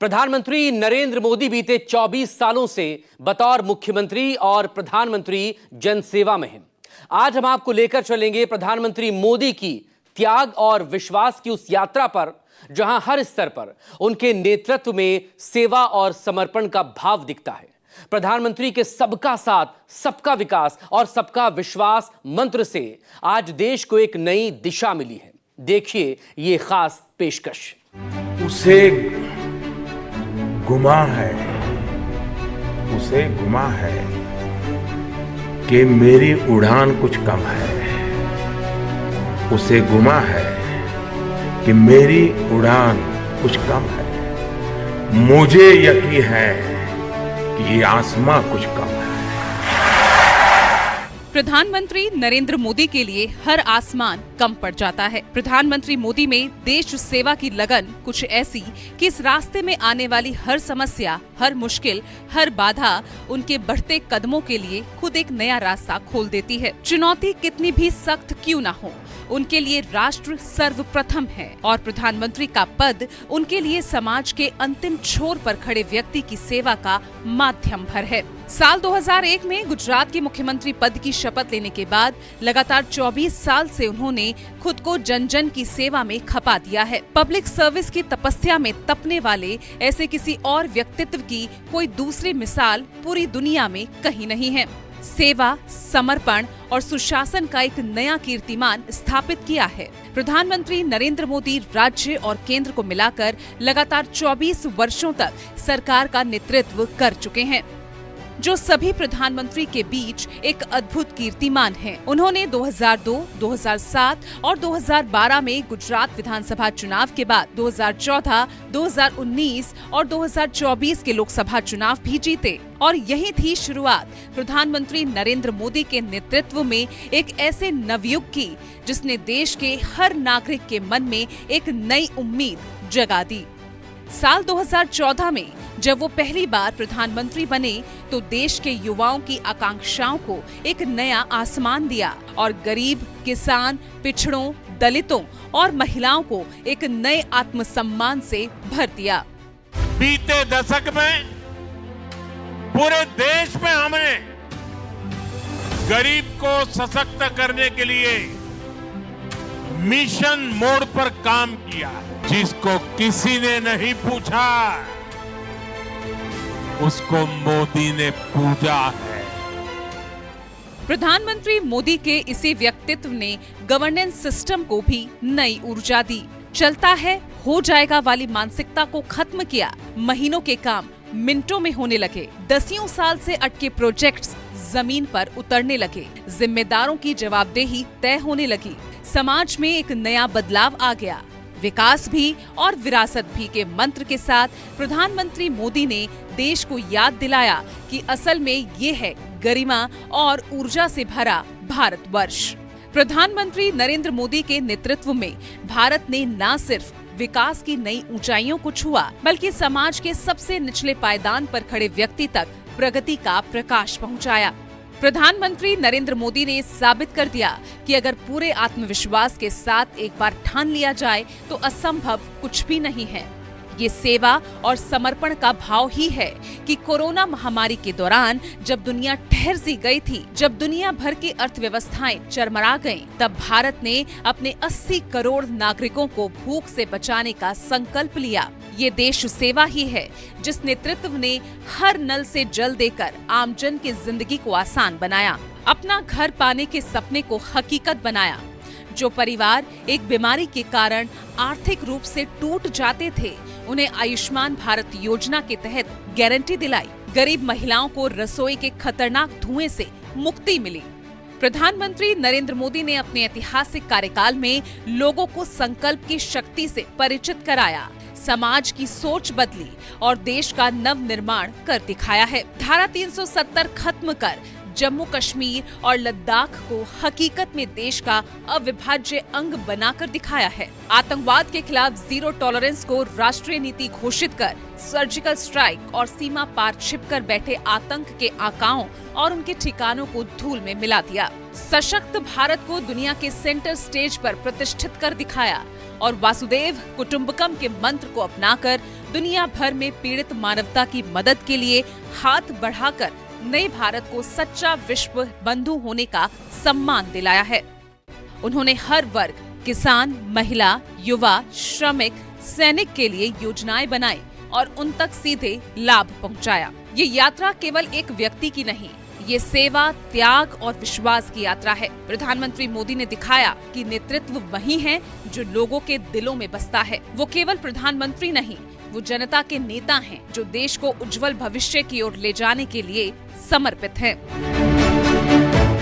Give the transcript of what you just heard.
प्रधानमंत्री नरेंद्र मोदी बीते 24 सालों से बतौर मुख्यमंत्री और प्रधानमंत्री जनसेवा में हैं। आज हम आपको लेकर चलेंगे प्रधानमंत्री मोदी की त्याग और विश्वास की उस यात्रा पर, जहां हर स्तर पर उनके नेतृत्व में सेवा और समर्पण का भाव दिखता है। प्रधानमंत्री के सबका साथ, सबका विकास और सबका विश्वास मंत्र से आज देश को एक नई दिशा मिली है। देखिए ये खास पेशकश। उसे गुमा है कि मेरी उड़ान कुछ कम है। उसे गुमा है कि मेरी उड़ान कुछ कम है। मुझे यकीन है कि ये आसमां कुछ कम है। प्रधानमंत्री नरेंद्र मोदी के लिए हर आसमान कम पड़ जाता है। प्रधानमंत्री मोदी में देश सेवा की लगन कुछ ऐसी कि इस रास्ते में आने वाली हर समस्या, हर मुश्किल, हर बाधा उनके बढ़ते कदमों के लिए खुद एक नया रास्ता खोल देती है। चुनौती कितनी भी सख्त क्यों ना हो, उनके लिए राष्ट्र सर्वप्रथम है और प्रधानमंत्री का पद उनके लिए समाज के अंतिम छोर पर खड़े व्यक्ति की सेवा का माध्यम भर है। साल 2001 में गुजरात के मुख्यमंत्री पद की शपथ लेने के बाद लगातार 24 साल से उन्होंने खुद को जन जन की सेवा में खपा दिया है। पब्लिक सर्विस की तपस्या में तपने वाले ऐसे किसी और व्यक्तित्व की कोई दूसरी मिसाल पूरी दुनिया में कहीं नहीं है। सेवा, समर्पण और सुशासन का एक नया कीर्तिमान स्थापित किया है। प्रधानमंत्री नरेंद्र मोदी राज्य और केंद्र को मिलाकर लगातार 24 वर्षों तक सरकार का नेतृत्व कर चुके हैं, जो सभी प्रधानमंत्री के बीच एक अद्भुत कीर्तिमान है। उन्होंने 2002, 2007 और 2012 में गुजरात विधानसभा चुनाव के बाद 2014, 2019 और 2024 के लोकसभा चुनाव भी जीते और यही थी शुरुआत प्रधानमंत्री नरेंद्र मोदी के नेतृत्व में एक ऐसे नवयुग की, जिसने देश के हर नागरिक के मन में एक नई उम्मीद जगा दी। साल 2014 में जब वो पहली बार प्रधानमंत्री बने तो देश के युवाओं की आकांक्षाओं को एक नया आसमान दिया और गरीब, किसान, पिछड़ों, दलितों और महिलाओं को एक नए आत्मसम्मान से भर दिया। बीते दशक में पूरे देश में हमने गरीब को सशक्त करने के लिए मिशन मोड पर काम किया। जिसको किसी ने नहीं पूछा उसको मोदी ने पूजा है। प्रधानमंत्री मोदी के इसी व्यक्तित्व ने गवर्नेंस सिस्टम को भी नई ऊर्जा दी। चलता है, हो जाएगा वाली मानसिकता को खत्म किया। महीनों के काम मिनटों में होने लगे। दसियों साल से अटके प्रोजेक्ट्स जमीन पर उतरने लगे। जिम्मेदारों की जवाबदेही तय होने लगी। समाज में एक नया बदलाव आ गया। विकास भी और विरासत भी के मंत्र के साथ प्रधानमंत्री मोदी ने देश को याद दिलाया कि असल में ये है गरिमा और ऊर्जा से भरा भारतवर्ष। प्रधानमंत्री नरेंद्र मोदी के नेतृत्व में भारत ने न सिर्फ विकास की नई ऊंचाइयों को छुआ, बल्कि समाज के सबसे निचले पायदान पर खड़े व्यक्ति तक प्रगति का प्रकाश पहुंचाया। प्रधानमंत्री नरेंद्र मोदी ने साबित कर दिया कि अगर पूरे आत्मविश्वास के साथ एक बार ठान लिया जाए तो असंभव कुछ भी नहीं है। ये सेवा और समर्पण का भाव ही है कि कोरोना महामारी के दौरान जब दुनिया ठहर सी गई थी, जब दुनिया भर की अर्थव्यवस्थाएं चरमरा गईं, तब भारत ने अपने 80 करोड़ नागरिकों को भूख से बचाने का संकल्प लिया। ये देश सेवा ही है जिस नेतृत्व ने हर नल से जल देकर आमजन की जिंदगी को आसान बनाया, अपना घर पाने के सपने को हकीकत बनाया। जो परिवार एक बीमारी के कारण आर्थिक रूप से टूट जाते थे, उन्हें आयुष्मान भारत योजना के तहत गारंटी दिलाई। गरीब महिलाओं को रसोई के खतरनाक धुएं से मुक्ति मिली। प्रधानमंत्री नरेंद्र मोदी ने अपने ऐतिहासिक कार्यकाल में लोगों को संकल्प की शक्ति से परिचित कराया, समाज की सोच बदली और देश का नव निर्माण कर दिखाया है। धारा 370 खत्म कर जम्मू कश्मीर और लद्दाख को हकीकत में देश का अविभाज्य अंग बनाकर दिखाया है। आतंकवाद के खिलाफ जीरो टॉलरेंस को राष्ट्रीय नीति घोषित कर सर्जिकल स्ट्राइक और सीमा पार छिपकर बैठे आतंक के आकाओं और उनके ठिकानों को धूल में मिला दिया। सशक्त भारत को दुनिया के सेंटर स्टेज पर प्रतिष्ठित कर दिखाया और वासुदेव कुटुंबकम के मंत्र को अपनाकर दुनिया भर में पीड़ित मानवता की मदद के लिए हाथ बढ़ाकर नए भारत को सच्चा विश्व बंधु होने का सम्मान दिलाया है। उन्होंने हर वर्ग, किसान, महिला, युवा, श्रमिक, सैनिक के लिए योजनाएं बनाई और उन तक सीधे लाभ पहुंचाया। ये यात्रा केवल एक व्यक्ति की नहीं, ये सेवा, त्याग और विश्वास की यात्रा है। प्रधानमंत्री मोदी ने दिखाया कि नेतृत्व वही है जो लोगों के दिलों में बसता है। वो केवल प्रधानमंत्री नहीं, वो जनता के नेता हैं जो देश को उज्जवल भविष्य की ओर ले जाने के लिए समर्पित हैं।